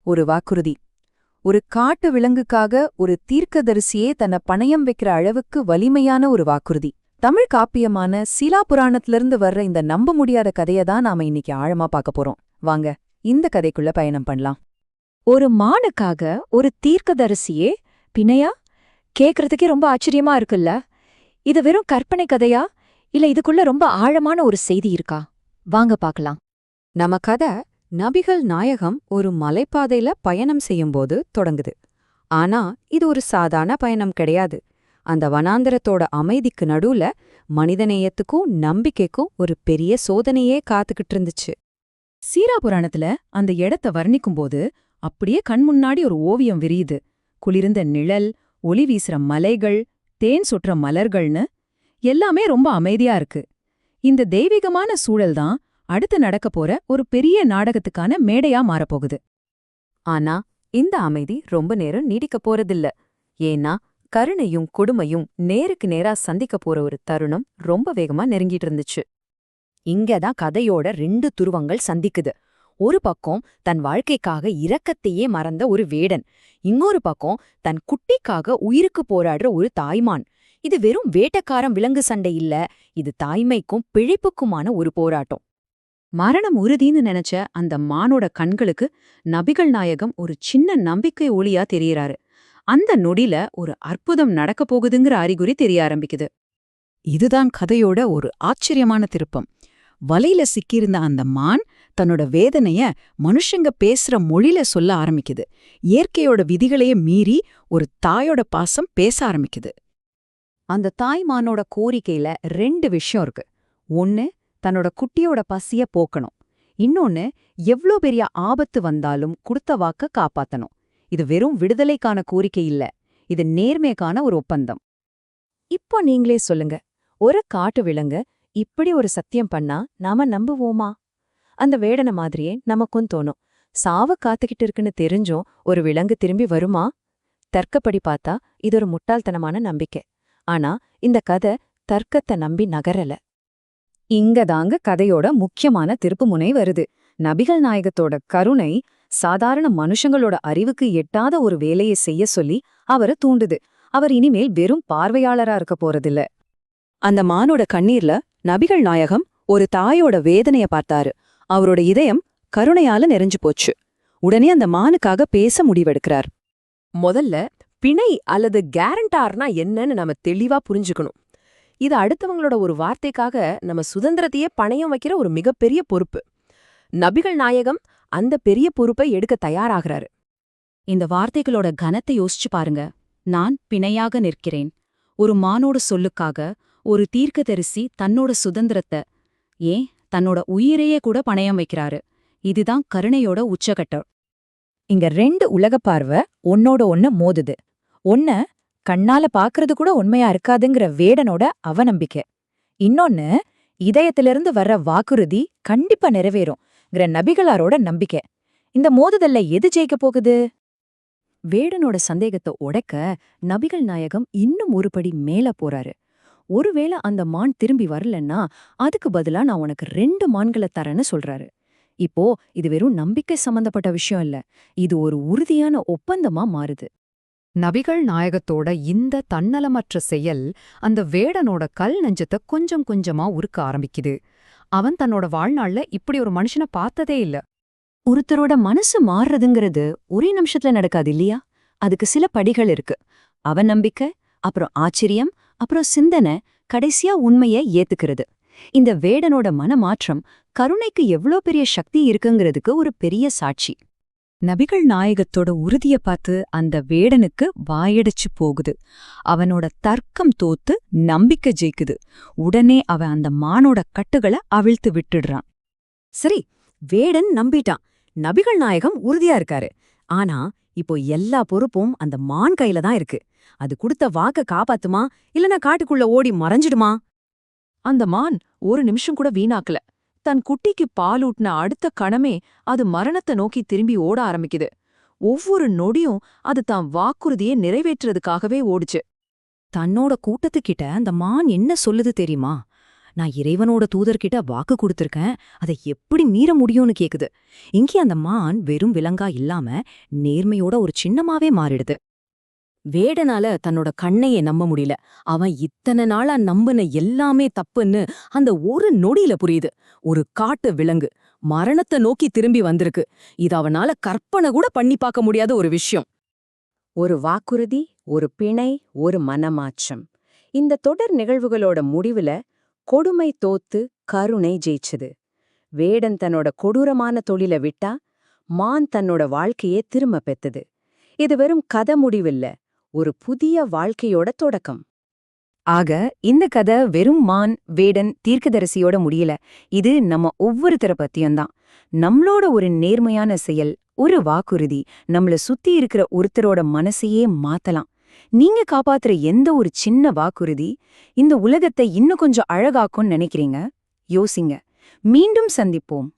ஒரு வாக்குறுதி. ஒரு காட்டு விலங்குக்காக ஒரு தீர்க்கதரிசியே தன்னை பணயம் வைக்கிற அளவுக்கு வலிமையான ஒரு வாக்குறுதி. தமிழ் காப்பியமான சீலா புராணத்திலிருந்து வர்ற இந்த நம்ப முடியாத கதையை தான் நாம இன்னைக்கு ஆழமா பார்க்க போறோம். வாங்க இந்த கதைக்குள்ள பயணம் பண்ணலாம். ஒரு மானுக்காக ஒரு தீர்க்கதரிசியே பிணையா? கேக்குறதுக்கே ரொம்ப ஆச்சரியமா இருக்குல்ல. இது வெறும் கற்பனை கதையா இல்ல இதுக்குள்ள ரொம்ப ஆழமான ஒரு செய்தி இருக்கா? வாங்க பார்க்கலாம். நம்ம கதை நபிகள் நாயகம் ஒரு மலைப்பாதையில பயணம் செய்யும்போது தொடங்குது. ஆனா இது ஒரு சாதாரண பயணம் கிடையாது. அந்த வனாந்தரத்தோட அமைதிக்கு நடுவுல மனிதநேயத்துக்கும் நம்பிக்கைக்கும் ஒரு பெரிய சோதனையே காத்துக்கிட்டு இருந்துச்சு. சீரா புராணத்துல அந்த இடத்த வர்ணிக்கும்போது அப்படியே கண் முன்னாடி ஒரு ஓவியம் விரியுது. குளிர்ந்த நிழல், ஒளி வீசுற மலைகள், தேன் சொற்ற மலர்கள்னு எல்லாமே ரொம்ப அமைதியா இருக்கு. இந்த தெய்வீகமான சூழல்தான் அடுத்து நடக்க போற ஒரு பெரிய நாடகத்துக்கான மேடையா மாறப்போகுது. ஆனா இந்த அமைதி ரொம்ப நேரம் நீடிக்க போறதில்ல. ஏன்னா கருணையும் கொடுமையும் நேருக்கு நேரா சந்திக்க போற ஒரு தருணம் ரொம்ப வேகமா நெருங்கிட்டு இருந்துச்சு. இங்கதான் கதையோட 2 துருவங்கள் சந்திக்குது. ஒரு பக்கம் தன் வாழ்க்கைக்காக இரக்கத்தையே மறந்த ஒரு வேடன், இன்னொரு பக்கம் தன் குட்டிக்காக உயிருக்கு போராடுற ஒரு தாய்மான். இது வெறும் வேட்டக்காரன் விலங்கு சண்டை இல்ல, இது தாய்மைக்கும் பிழைப்புக்குமான ஒரு போராட்டம். மரணம் உறுதின்னு நினைச்ச அந்த மானோட கண்களுக்கு நபிகள் நாயகம் ஒரு சின்ன நம்பிக்கை ஒளியா தெரியறாரு. அந்த நொடியில ஒரு அற்புதம் நடக்க போகுதுங்கிற அறிகுறி தெரிய ஆரம்பிக்குது. இதுதான் கதையோட ஒரு ஆச்சரியமான திருப்பம். வலையில சிக்கியிருந்த அந்த மான் தன்னோட வேதனைய மனுஷங்க பேசுற மொழியில சொல்ல ஆரம்பிக்குது. இயற்கையோட விதிகளையே மீறி ஒரு தாயோட பாசம் பேச ஆரம்பிக்குது. அந்த தாய்மானோட கோரிக்கையில 2 விஷயம் இருக்கு. ஒன்னு, தன்னோட குட்டியோட பசிய போக்கணும். இன்னொன்னு, எவ்ளோ பெரிய ஆபத்து வந்தாலும் குடுத்த வாக்க காப்பாத்தணும். இது வெறும் விடுதலைக்கான கோரிக்கை இல்ல, இது நேர்மைக்கான ஒரு ஒப்பந்தம். இப்போ நீங்களே சொல்லுங்க, ஒரு காட்டு விலங்கு இப்படி ஒரு சத்தியம் பண்ணா நாம நம்புவோமா? அந்த வேடனை மாதிரியே நமக்கும் தோணும். சாவ காத்துக்கிட்டு இருக்குன்னு தெரிஞ்சும் ஒரு விலங்கு திரும்பி வருமா? தர்க்கப்படி பார்த்தா இது ஒரு முட்டாள்தனமான நம்பிக்கை. ஆனா இந்த கதை தர்க்கத்தை நம்பி நகரல. இங்கதாங்க கதையோட முக்கியமான திருப்புமுனை வருது. நபிகள் நாயகத்தோட கருணை சாதாரண மனுஷங்களோட அறிவுக்கு எட்டாத ஒரு வேலையை செய்ய சொல்லி அவரை தூண்டுது. அவர் இனிமேல் வெறும் பார்வையாளரா இருக்க போறதில்ல. அந்த மானோட கண்ணீர்ல நபிகள் நாயகம் ஒரு தாயோட வேதனைய பார்த்தாரு. அவரோட இதயம் கருணையால நெறிஞ்சு போச்சு. உடனே அந்த மானுக்காக பேச முடிவெடுக்கிறார். முதல்ல பிணை அல்லது கேரண்டார்னா என்னன்னு நம்ம தெளிவா புரிஞ்சுக்கணும். இது அடுத்தவங்களோட ஒரு வார்த்தைக்காக நம்ம சுதந்திரத்தையே பணயம் வைக்கிற ஒரு மிகப்பெரிய பொறுப்பு. நபிகள் நாயகம் அந்த பெரிய பொறுப்பை எடுக்க தயாராகிறாரு. இந்த வார்த்தைகளோட கனத்தை யோசிச்சு பாருங்க. நான் பிணையாக நிற்கிறேன். ஒரு மானோட சொல்லுக்காக ஒரு தீர்க்கதரிசி தன்னோட சுதந்திரத்தை, ஏன் தன்னோட உயிரையே கூட பணயம் வைக்கிறாரு. இதுதான் கருணையோட உச்சகட்டம். இங்க 2 உலக பார்வை ஒன்னோட ஒன்னு மோதுது. ஒன்னு கண்ணால பாக்குறது கூட உண்மையா இருக்காதுங்கிற வேடனோட அவநம்பிக்கை. இன்னொன்னு இதயத்திலிருந்து வர்ற வாக்குறுதி கண்டிப்பா நிறைவேறும்ங்கிற நபிகளாரோட நம்பிக்கை. இந்த மோதுதல்ல எது ஜெயிக்க போகுது? வேடனோட சந்தேகத்தை உடைக்க நபிகள் நாயகம் இன்னும் ஒரு படி மேல போறாரு. ஒருவேளை அந்த மான் திரும்பி வரலன்னா அதுக்கு பதிலா நான் உனக்கு 2 மான்களை தரேன்னு சொல்றாரு. இப்போ இது வெறும் நம்பிக்கை சம்பந்தப்பட்ட விஷயம் இல்ல, இது ஒரு உறுதியான ஒப்பந்தமா மாறுது. நபிகள் நாயகத்தோட இந்த தன்னலமற்ற செயல் அந்த வேடனோட கல் நெஞ்சத்தை கொஞ்சம் கொஞ்சமா உருக்க ஆரம்பிக்குது. அவன் தன்னோட வாழ்நாள்ல இப்படி ஒரு மனுஷனை பார்த்ததே இல்ல. ஒருத்தரோட மனசு மாறுறதுங்கிறது ஒரே நிமிஷத்துல நடக்காது இல்லையா? அதுக்கு சில படிகள் இருக்கு. அவநம்பிக்கை, அப்புறம் ஆச்சரியம், அப்புறம் சிந்தனை, கடைசியா உண்மையை ஏத்துக்கிறது. இந்த வேடனோட மனமாற்றம் கருணைக்கு எவ்ளோ பெரிய சக்தி இருக்குங்கிறதுக்கு ஒரு பெரிய சாட்சி. நபிகள் நாயகத்தோட உறுதிய பார்த்து அந்த வேடனுக்கு வாயடிச்சு போகுது. அவனோட தர்க்கம் தோத்து நம்பிக்கை ஜெயிக்குது. உடனே அவன் அந்த மானோட கட்டுகளை அவிழ்த்து விட்டுடுறான். சரி, வேடன் நம்பிட்டான். நபிகள் நாயகம் உறுதியா இருக்காரு. ஆனா இப்போ எல்லா பொறுப்பும் அந்த மான் கையில தான் இருக்கு. அது கொடுத்த வாக்க காப்பாத்துமா இல்லனா காட்டுக்குள்ள ஓடி மறைஞ்சிடுமா? அந்த மான் ஒரு நிமிஷம் கூட வீணாக்கல. தன் குட்டிக்கு பாலூட்டின அடுத்த கணமே அது மரணத்தை நோக்கி திரும்பி ஓட ஆரம்பிக்குது. ஒவ்வொரு நொடியும் அது தான் வாக்குறுதியை நிறைவேற்றுறதுக்காகவே ஓடுச்சு. தன்னோட கூட்டத்துக்கிட்ட அந்த மான் என்ன சொல்லுது தெரியுமா? நான் இறைவனோட தூதர்கிட்ட வாக்கு கொடுத்திருக்கேன், அதை எப்படி மீற முடியும்னு கேக்குது. இங்கே அந்த மான் வெறும் விலங்கா இல்லாம நேர்மையோட ஒரு சின்னமாவே மாறிடுது. வேடனால தன்னோட கண்ணையே நம்ப முடியல. அவன் இத்தனை நாளா நம்பின எல்லாமே தப்புன்னு அந்த ஒரு நொடியில புரியுது. ஒரு காட்டு விலங்கு மரணத்தை நோக்கி திரும்பி வந்திருக்கு. இது அவனால கற்பனை கூட பண்ணி பார்க்க முடியாத ஒரு விஷயம். ஒரு வாக்குறுதி, ஒரு பிணை, ஒரு மனமாற்றம். இந்த தொடர் நிகழ்வுகளோட முடிவுல கொடுமை தோத்து கருணை ஜெயிச்சது. வேடன் தன்னோட கொடூரமான தொழில விட்டா, மான் தன்னோட வாழ்க்கையே திரும்ப பெத்தது. இது வெறும் கதை முடிவில்ல, ஒரு புதிய வாழ்க்கையோட தொடக்கம். ஆக இந்த கதை வெறும் மான், வேடன், தீர்க்கதரிசியோட முடியல. இது நம்ம ஒவ்வொருத்தர பத்தியம்தான். நம்மளோட ஒரு நேர்மையான செயல், ஒரு வாக்குறுதி நம்மள சுத்தி இருக்கிற ஒருத்தரோட மனசையே மாத்தலாம். நீங்க காப்பாத்துற எந்த ஒரு சின்ன வாக்குறுதி இந்த உலகத்தை இன்னும் கொஞ்சம் அழகாக்கும்னு நினைக்கிறீங்க? யோசிங்க. மீண்டும் சந்திப்போம்.